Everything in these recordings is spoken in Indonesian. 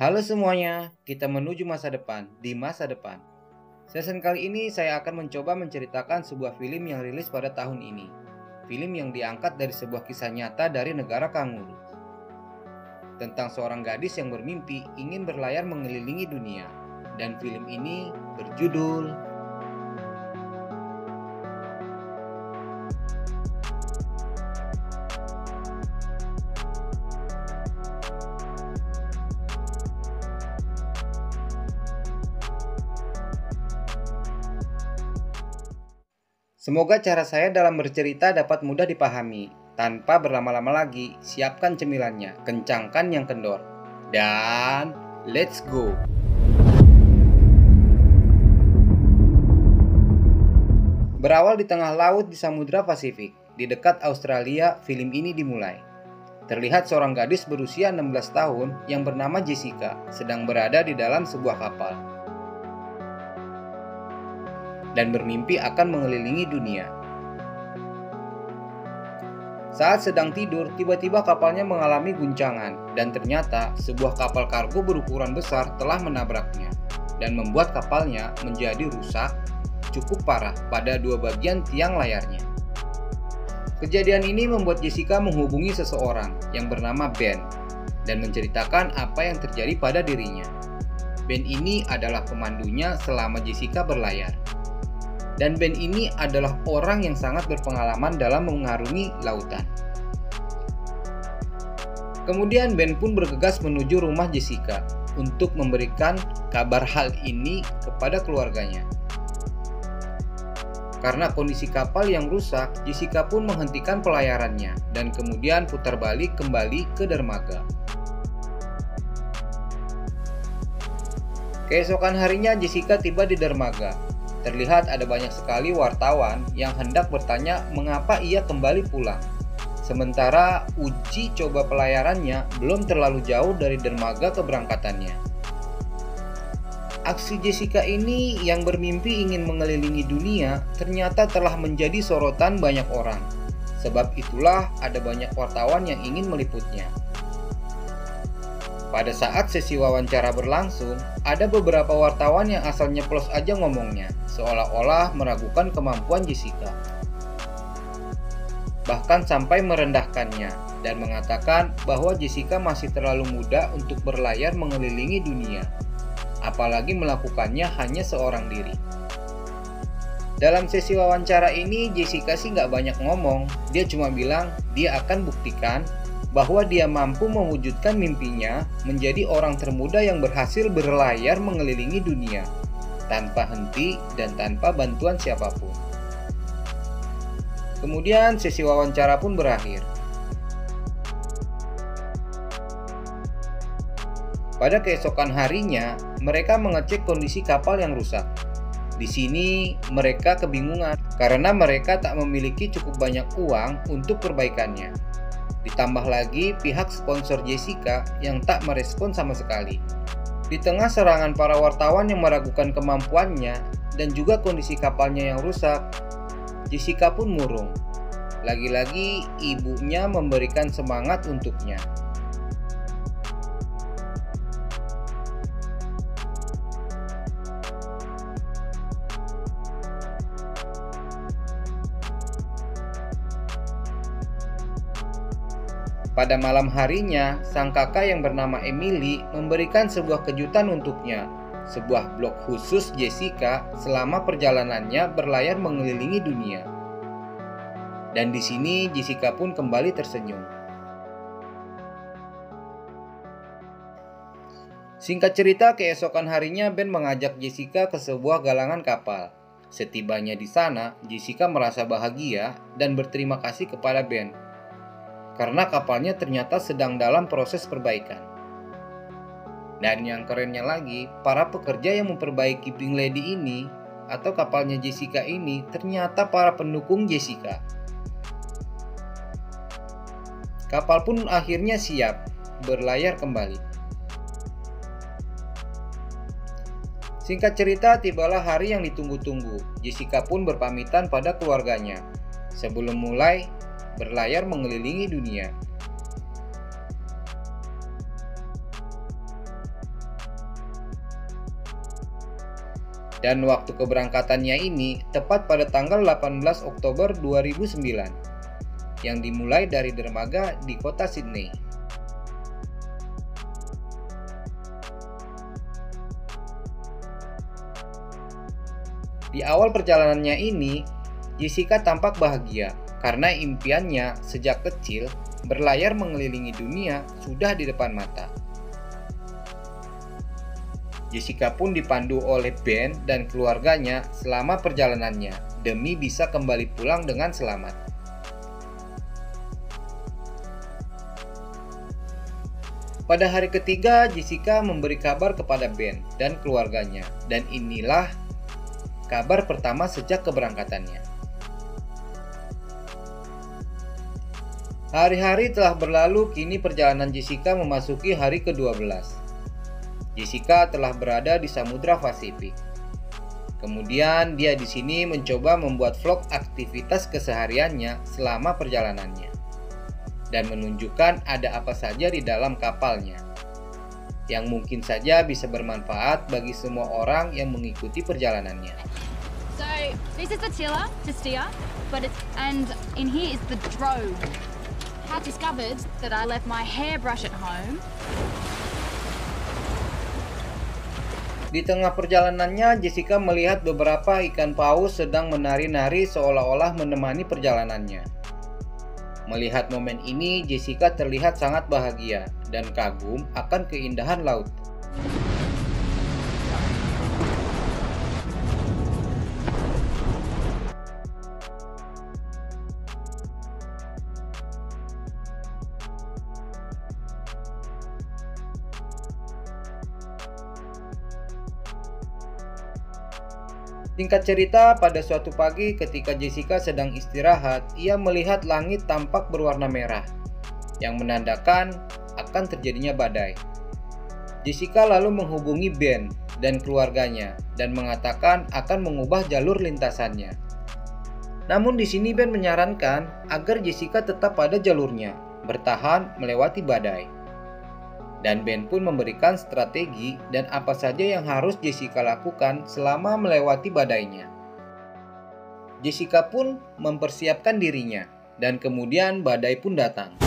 Halo semuanya, kita menuju masa depan di masa depan. Season kali ini saya akan mencoba menceritakan sebuah film yang rilis pada tahun ini. Film yang diangkat dari sebuah kisah nyata dari negara kanguru. Tentang seorang gadis yang bermimpi ingin berlayar mengelilingi dunia. Dan film ini berjudul Semoga cara saya dalam bercerita dapat mudah dipahami. Tanpa berlama-lama lagi, siapkan cemilannya, kencangkan yang kendor. Dan let's go! Berawal di tengah laut di Samudra Pasifik, di dekat Australia, film ini dimulai. Terlihat seorang gadis berusia 16 tahun yang bernama Jessica sedang berada di dalam sebuah kapal dan bermimpi akan mengelilingi dunia. Saat sedang tidur, tiba-tiba kapalnya mengalami guncangan dan ternyata sebuah kapal kargo berukuran besar telah menabraknya dan membuat kapalnya menjadi rusak cukup parah pada dua bagian tiang layarnya. Kejadian ini membuat Jessica menghubungi seseorang yang bernama Ben dan menceritakan apa yang terjadi pada dirinya. Ben ini adalah pemandunya selama Jessica berlayar. Dan Ben ini adalah orang yang sangat berpengalaman dalam mengarungi lautan. Kemudian Ben pun bergegas menuju rumah Jessica untuk memberikan kabar hal ini kepada keluarganya. Karena kondisi kapal yang rusak, Jessica pun menghentikan pelayarannya dan kemudian putar balik kembali ke dermaga. Keesokan harinya Jessica tiba di dermaga. Terlihat ada banyak sekali wartawan yang hendak bertanya mengapa ia kembali pulang. Sementara uji coba pelayarannya belum terlalu jauh dari dermaga keberangkatannya. Aksi Jessica ini yang bermimpi ingin mengelilingi dunia ternyata telah menjadi sorotan banyak orang. Sebab itulah ada banyak wartawan yang ingin meliputnya. Pada saat sesi wawancara berlangsung, ada beberapa wartawan yang asal nyeplos aja ngomongnya, seolah-olah meragukan kemampuan Jessica. Bahkan sampai merendahkannya dan mengatakan bahwa Jessica masih terlalu muda untuk berlayar mengelilingi dunia, apalagi melakukannya hanya seorang diri. Dalam sesi wawancara ini, Jessica sih nggak banyak ngomong, dia cuma bilang dia akan buktikan bahwa dia mampu mewujudkan mimpinya menjadi orang termuda yang berhasil berlayar mengelilingi dunia tanpa henti dan tanpa bantuan siapapun. Kemudian sesi wawancara pun berakhir. Pada keesokan harinya, mereka mengecek kondisi kapal yang rusak. Di sini mereka kebingungan karena mereka tak memiliki cukup banyak uang untuk perbaikannya. Ditambah lagi pihak sponsor Jessica yang tak merespon sama sekali. Di tengah serangan para wartawan yang meragukan kemampuannya dan juga kondisi kapalnya yang rusak, Jessica pun murung. Lagi-lagi ibunya memberikan semangat untuknya. Pada malam harinya, sang kakak yang bernama Emily memberikan sebuah kejutan untuknya, sebuah blog khusus Jessica selama perjalanannya berlayar mengelilingi dunia. Dan di sini Jessica pun kembali tersenyum. Singkat cerita, keesokan harinya Ben mengajak Jessica ke sebuah galangan kapal. Setibanya di sana, Jessica merasa bahagia dan berterima kasih kepada Ben karena kapalnya ternyata sedang dalam proses perbaikan. Dan yang kerennya lagi, para pekerja yang memperbaiki Pink Lady ini atau kapalnya Jessica ini ternyata para pendukung Jessica. Kapal pun akhirnya siap berlayar kembali. Singkat cerita, tibalah hari yang ditunggu-tunggu. Jessica pun berpamitan pada keluarganya sebelum mulai berlayar mengelilingi dunia. Dan waktu keberangkatannya ini tepat pada tanggal 18 Oktober 2009 yang dimulai dari dermaga di kota Sydney. Di awal perjalanannya ini, Jessica tampak bahagia karena impiannya sejak kecil berlayar mengelilingi dunia sudah di depan mata. Jessica pun dipandu oleh Ben dan keluarganya selama perjalanannya demi bisa kembali pulang dengan selamat. Pada hari ketiga, Jessica memberi kabar kepada Ben dan keluarganya, dan inilah kabar pertama sejak keberangkatannya. Hari-hari telah berlalu, kini perjalanan Jessica memasuki hari ke-12. Jessica telah berada di Samudra Pasifik. Kemudian dia di sini mencoba membuat vlog aktivitas kesehariannya selama perjalanannya dan menunjukkan ada apa saja di dalam kapalnya yang mungkin saja bisa bermanfaat bagi semua orang yang mengikuti perjalanannya. So this is the tiller to steer, and in here is the drone. I discovered that I left my hairbrush at home. Di tengah perjalanannya, Jessica melihat beberapa ikan paus sedang menari-nari seolah-olah menemani perjalanannya. Melihat momen ini, Jessica terlihat sangat bahagia dan kagum akan keindahan laut. Singkat cerita, pada suatu pagi ketika Jessica sedang istirahat, ia melihat langit tampak berwarna merah, yang menandakan akan terjadinya badai. Jessica lalu menghubungi Ben dan keluarganya dan mengatakan akan mengubah jalur lintasannya. Namun di sini Ben menyarankan agar Jessica tetap pada jalurnya, bertahan melewati badai. Dan Ben pun memberikan strategi dan apa saja yang harus Jessica lakukan selama melewati badainya. Jessica pun mempersiapkan dirinya, dan kemudian badai pun datang.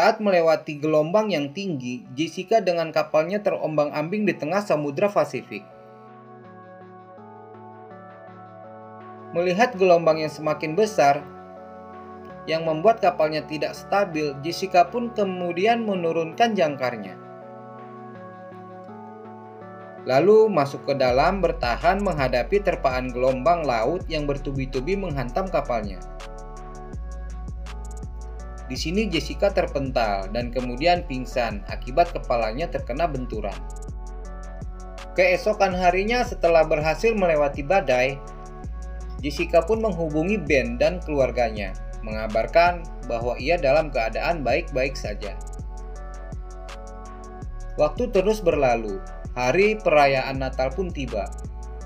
Saat melewati gelombang yang tinggi, Jessica dengan kapalnya terombang-ambing di tengah Samudra Pasifik. Melihat gelombang yang semakin besar, yang membuat kapalnya tidak stabil, Jessica pun kemudian menurunkan jangkarnya. Lalu masuk ke dalam bertahan menghadapi terpaan gelombang laut yang bertubi-tubi menghantam kapalnya. Di sini Jessica terpental dan kemudian pingsan akibat kepalanya terkena benturan. Keesokan harinya setelah berhasil melewati badai, Jessica pun menghubungi Ben dan keluarganya, mengabarkan bahwa ia dalam keadaan baik-baik saja. Waktu terus berlalu, hari perayaan Natal pun tiba.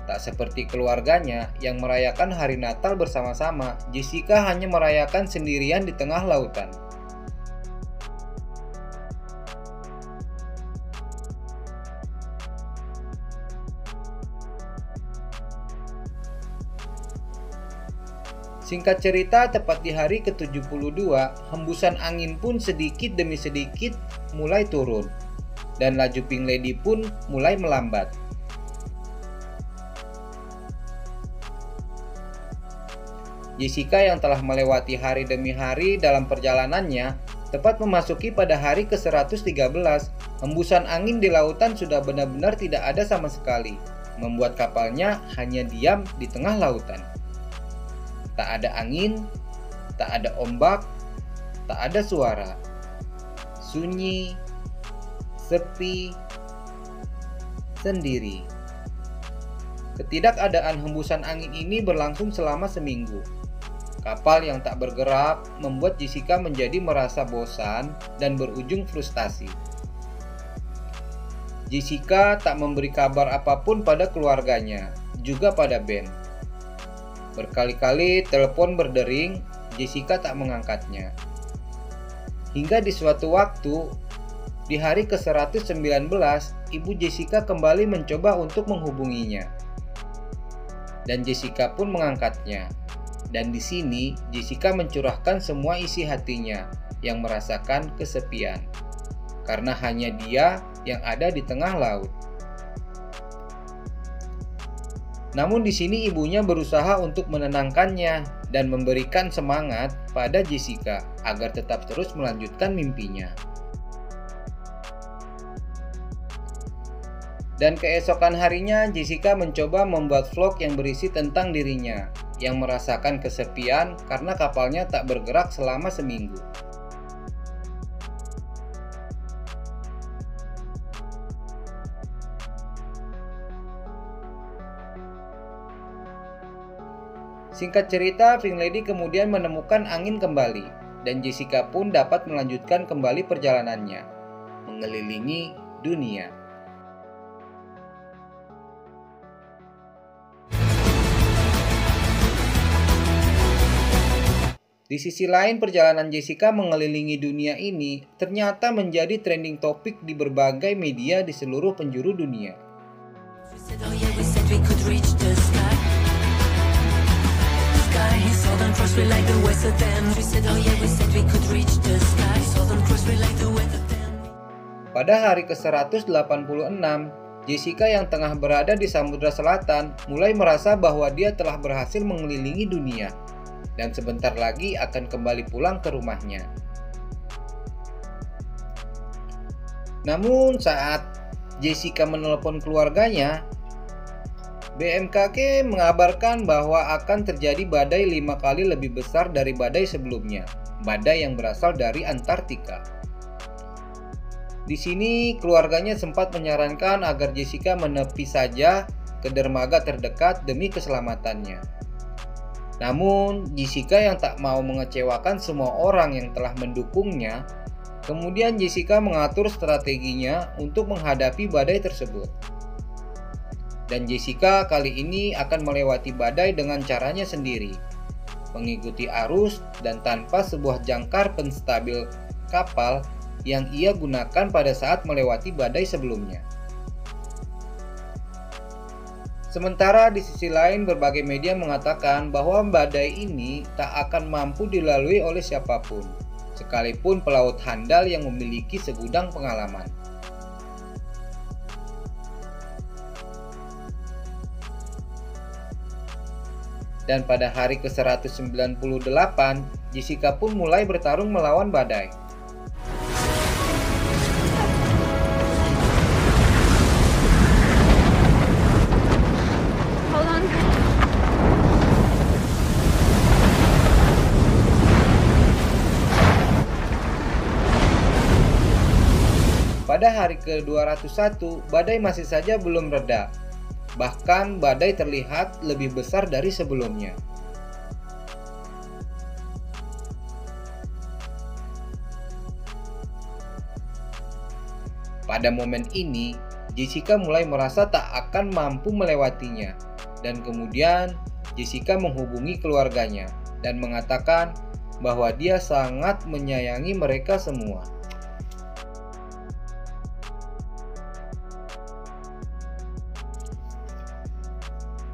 Tak seperti keluarganya yang merayakan hari Natal bersama-sama, Jessica hanya merayakan sendirian di tengah lautan. Singkat cerita, tepat di hari ke-72, hembusan angin pun sedikit demi sedikit mulai turun, dan laju Pink Lady pun mulai melambat. Jessica yang telah melewati hari demi hari dalam perjalanannya, tepat memasuki pada hari ke-113, hembusan angin di lautan sudah benar-benar tidak ada sama sekali, membuat kapalnya hanya diam di tengah lautan. Tak ada angin, tak ada ombak, tak ada suara. Sunyi, sepi, sendiri. Ketidakadaan hembusan angin ini berlangsung selama seminggu. Kapal yang tak bergerak membuat Jessica menjadi merasa bosan dan berujung frustasi. Jessica tak memberi kabar apapun pada keluarganya, juga pada Ben. Berkali-kali telepon berdering, Jessica tak mengangkatnya. Hingga di suatu waktu, di hari ke-119, ibu Jessica kembali mencoba untuk menghubunginya. Dan Jessica pun mengangkatnya. Dan di sini, Jessica mencurahkan semua isi hatinya yang merasakan kesepian. Karena hanya dia yang ada di tengah laut. Namun di sini ibunya berusaha untuk menenangkannya dan memberikan semangat pada Jessica agar tetap terus melanjutkan mimpinya. Dan keesokan harinya Jessica mencoba membuat vlog yang berisi tentang dirinya yang merasakan kesepian karena kapalnya tak bergerak selama seminggu. Singkat cerita, Finlady kemudian menemukan angin kembali, dan Jessica pun dapat melanjutkan kembali perjalanannya, mengelilingi dunia. Di sisi lain, perjalanan Jessica mengelilingi dunia ini ternyata menjadi trending topik di berbagai media di seluruh penjuru dunia. Pada hari ke-186, Jessica yang tengah berada di Samudra Selatan mulai merasa bahwa dia telah berhasil mengelilingi dunia dan sebentar lagi akan kembali pulang ke rumahnya. Namun saat Jessica menelepon keluarganya, BMKG mengabarkan bahwa akan terjadi badai 5 kali lebih besar dari badai sebelumnya, badai yang berasal dari Antartika. Di sini keluarganya sempat menyarankan agar Jessica menepi saja ke dermaga terdekat demi keselamatannya. Namun, Jessica yang tak mau mengecewakan semua orang yang telah mendukungnya, kemudian Jessica mengatur strateginya untuk menghadapi badai tersebut. Dan Jessica kali ini akan melewati badai dengan caranya sendiri, mengikuti arus dan tanpa sebuah jangkar penstabil kapal yang ia gunakan pada saat melewati badai sebelumnya. Sementara di sisi lain berbagai media mengatakan bahwa badai ini tak akan mampu dilalui oleh siapapun, sekalipun pelaut handal yang memiliki segudang pengalaman. Dan pada hari ke-198, Jessica pun mulai bertarung melawan badai. Hold on. Pada hari ke-201, badai masih saja belum reda. Bahkan badai terlihat lebih besar dari sebelumnya. Pada momen ini, Jessica mulai merasa tak akan mampu melewatinya. Dan kemudian, Jessica menghubungi keluarganya dan mengatakan bahwa dia sangat menyayangi mereka semua.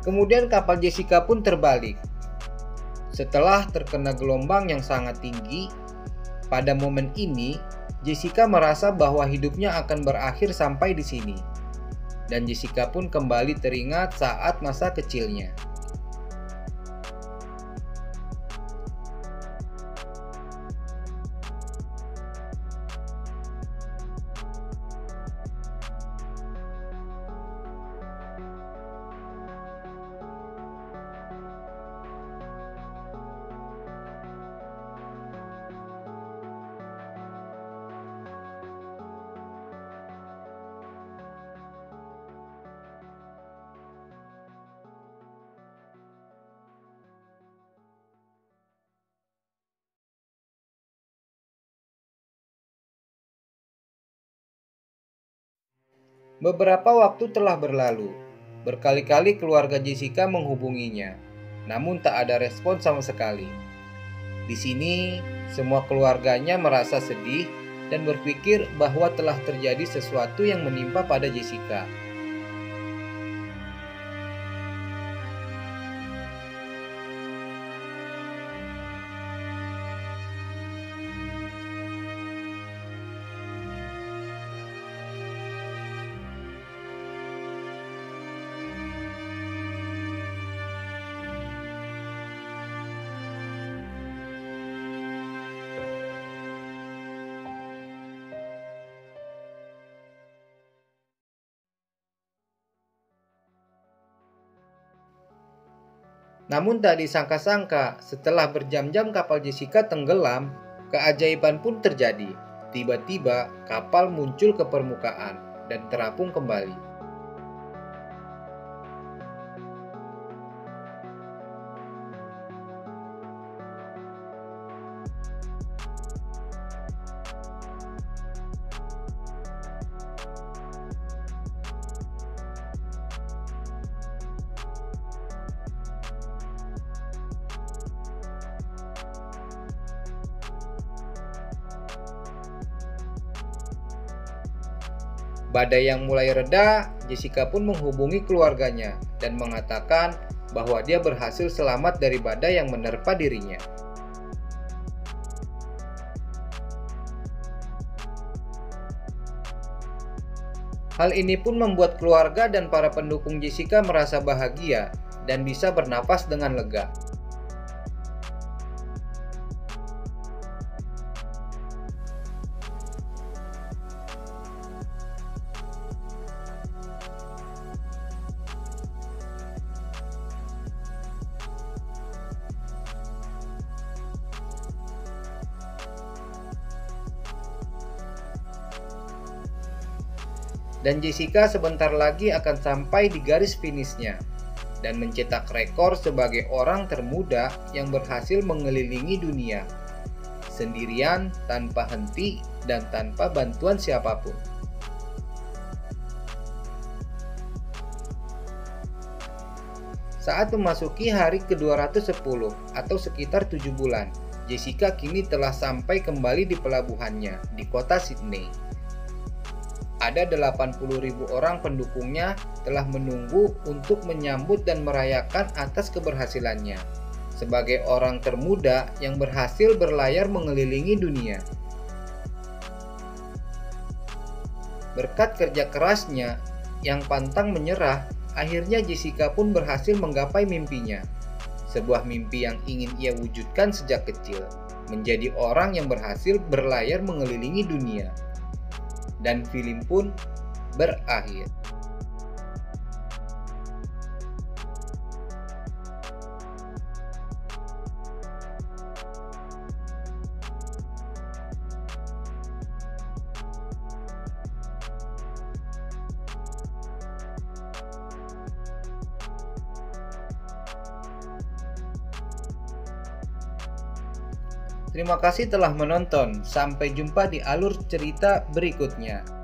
Kemudian kapal Jessica pun terbalik. Setelah terkena gelombang yang sangat tinggi, pada momen ini Jessica merasa bahwa hidupnya akan berakhir sampai di sini. Dan Jessica pun kembali teringat saat masa kecilnya. Beberapa waktu telah berlalu. Berkali-kali keluarga Jessica menghubunginya, namun tak ada respon sama sekali. Di sini, semua keluarganya merasa sedih dan berpikir bahwa telah terjadi sesuatu yang menimpa pada Jessica. Namun tak disangka-sangka, setelah berjam-jam kapal Jessica tenggelam, keajaiban pun terjadi. Tiba-tiba kapal muncul ke permukaan dan terapung kembali. Badai yang mulai reda, Jessica pun menghubungi keluarganya dan mengatakan bahwa dia berhasil selamat dari badai yang menerpa dirinya. Hal ini pun membuat keluarga dan para pendukung Jessica merasa bahagia dan bisa bernapas dengan lega. Dan Jessica sebentar lagi akan sampai di garis finishnya dan mencetak rekor sebagai orang termuda yang berhasil mengelilingi dunia sendirian, tanpa henti, dan tanpa bantuan siapapun. Saat memasuki hari ke-210 atau sekitar 7 bulan, Jessica kini telah sampai kembali di pelabuhannya di kota Sydney. Ada 80.000 orang pendukungnya telah menunggu untuk menyambut dan merayakan atas keberhasilannya sebagai orang termuda yang berhasil berlayar mengelilingi dunia. Berkat kerja kerasnya yang pantang menyerah, akhirnya Jessica pun berhasil menggapai mimpinya. Sebuah mimpi yang ingin ia wujudkan sejak kecil, menjadi orang yang berhasil berlayar mengelilingi dunia. Dan film pun berakhir. Terima kasih telah menonton. Sampai jumpa di alur cerita berikutnya.